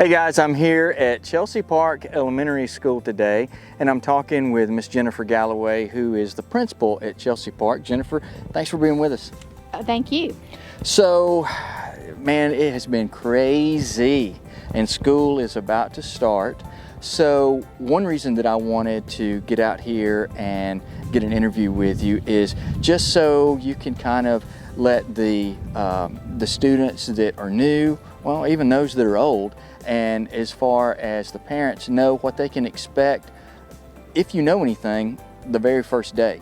Hey guys, I'm here at Chelsea Park Elementary School today, and I'm talking with Miss Jennifer Galloway, who is the principal at Chelsea Park. Jennifer, thanks for being with us. Thank you. So, man, it has been crazy, and school is about to start. So, one reason that I wanted to get out here and get an interview with you is just so you can kind of let the students that are new, well, even those that are old, and as far as the parents know what they can expect, if you know anything, the very first day.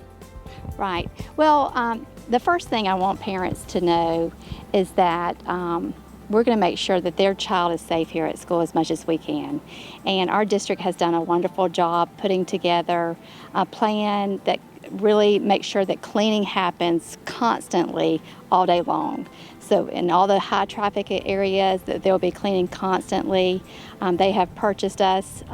Right. Well, the first thing I want parents to know is that we're going to make sure that their child is safe here at school as much as we can. And our district has done a wonderful job putting together a plan that really makes sure that cleaning happens constantly all day long. So in all the high traffic areas, that they'll be cleaning constantly. They have purchased us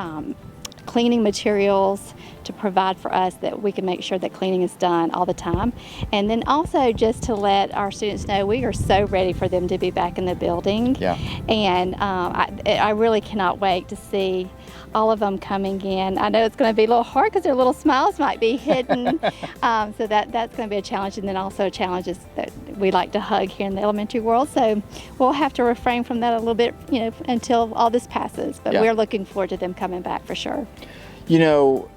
cleaning materials to provide for us that we can make sure that cleaning is done all the time. And then also just to let our students know we are so ready for them to be back in the building. Yeah. And I really cannot wait to see all of them coming in. I know it's going to be a little hard because their little smiles might be hidden. So that's going to be a challenge. And then also challenges that we like to hug here in the elementary world. So we'll have to refrain from that a little bit, until all this passes. But Yeah. we're looking forward to them coming back for sure. You know,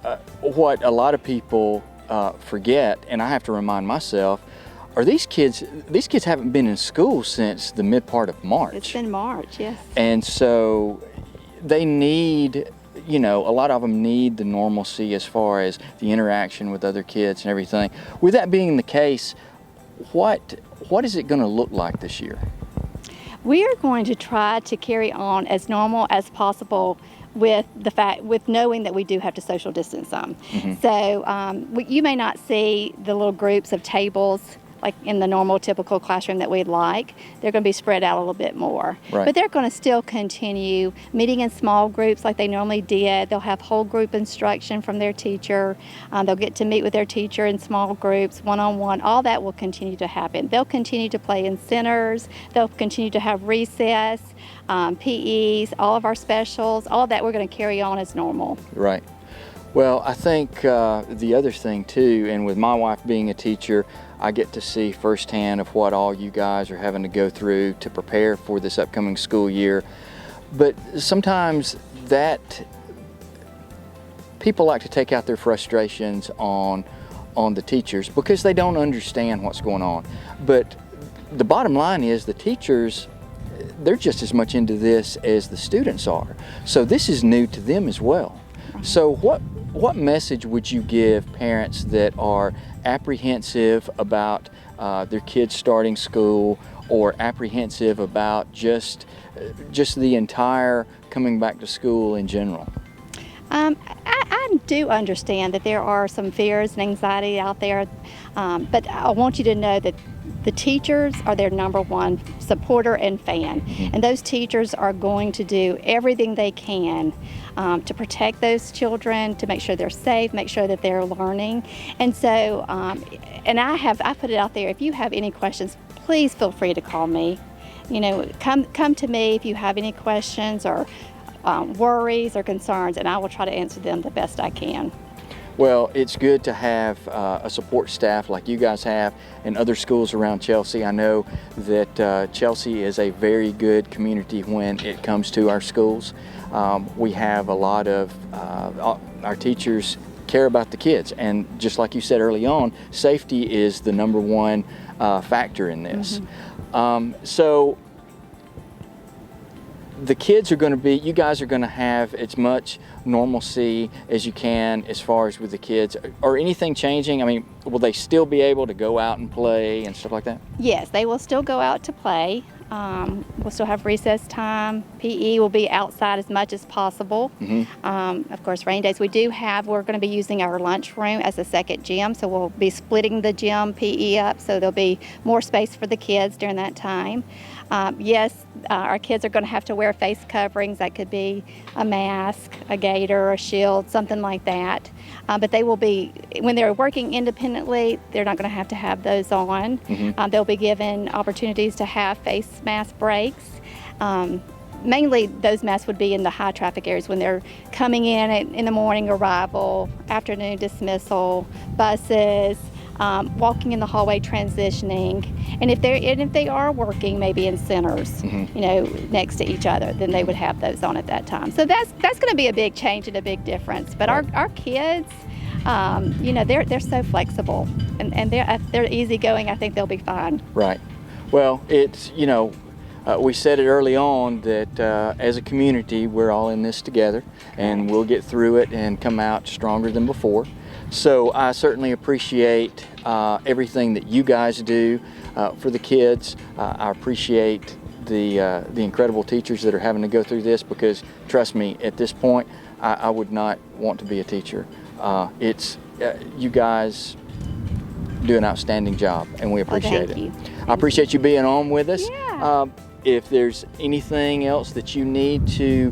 what a lot of people forget, and I have to remind myself, are these kids haven't been in school since the mid part of March. It's been March, yes. And so they need, a lot of them need the normalcy as far as the interaction with other kids and everything. With that being the case, what is it going to look like this year? We are going to try to carry on as normal as possible with knowing that we do have to social distance some. Mm-hmm. So you may not see the little groups of tables like in the normal typical classroom that we'd like. They're going to be spread out a little bit more. Right. But they're going to still continue meeting in small groups like they normally did. They'll have whole group instruction from their teacher. They'll get to meet with their teacher in small groups, one-on-one. All that will continue to happen. They'll continue to play in centers. They'll continue to have recess, PEs, all of our specials. All of that we're going to carry on as normal. Right. Well, I think the other thing too, and with my wife being a teacher, I get to see firsthand of what all you guys are having to go through to prepare for this upcoming school year. But sometimes that people like to take out their frustrations on the teachers because they don't understand what's going on. But the bottom line is the teachers, they're just as much into this as the students are. So this is new to them as well. So what message would you give parents that are apprehensive about their kids starting school, or apprehensive about just the entire coming back to school in general? I do understand that there are some fears and anxiety out there, but I want you to know that the teachers are their number one supporter and fan. Mm-hmm. And those teachers are going to do everything they can to protect those children, to make sure they're safe, make sure that they're learning. And so, and I put it out there, if you have any questions, please feel free to call me. Come to me if you have any questions or worries or concerns, and I will try to answer them the best I can. Well, it's good to have a support staff like you guys have and other schools around Chelsea. I know that Chelsea is a very good community when it comes to our schools. We have a lot of our teachers care about the kids, and just like you said early on, safety is the number one factor in this. Mm-hmm. So the kids are going to be, you guys are going to have as much normalcy as you can as far as with the kids. Or anything changing? I mean, will they still be able to go out and play and stuff like that? Yes, they will still go out to play. We'll still have recess time. PE will be outside as much as possible. Mm-hmm. Of course, rain days. We're going to be using our lunchroom as a second gym, so we'll be splitting the gym PE up, so there'll be more space for the kids during that time. Yes, our kids are going to have to wear face coverings. That could be a mask, a gaiter, a shield, something like that. But they will be, when they're working independently, they're not going to have those on. Mm-hmm. They'll be given opportunities to have face mask breaks. mainly those masks would be in the high traffic areas when they're coming in the morning arrival, afternoon dismissal, buses, walking in the hallway transitioning, and if they are working maybe in centers, you know, next to each other, then they would have those on at that time. So that's going to be a big change and a big difference. But our kids, you know, they're so flexible and they're easygoing. I think they'll be fine. Right. Well, it's, you know, we said it early on that as a community, we're all in this together, and we'll get through it and come out stronger than before. So I certainly appreciate everything that you guys do for the kids. I appreciate the incredible teachers that are having to go through this, because trust me, at this point, I would not want to be a teacher. You guys do an outstanding job, and we appreciate Thank you. I appreciate you being on with us. Yeah. If there's anything else that you need to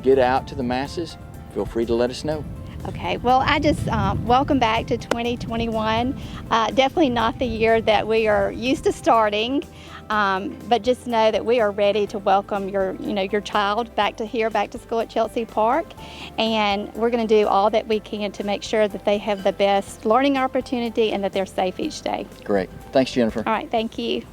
get out to the masses, feel free to let us know. Okay, well, I just welcome back to 2021. Definitely not the year that we are used to starting, but just know that we are ready to welcome your child back to school at Chelsea Park, and we're going to do all that we can to make sure that they have the best learning opportunity and that they're safe each day. Great. Thanks, Jennifer. All right, thank you.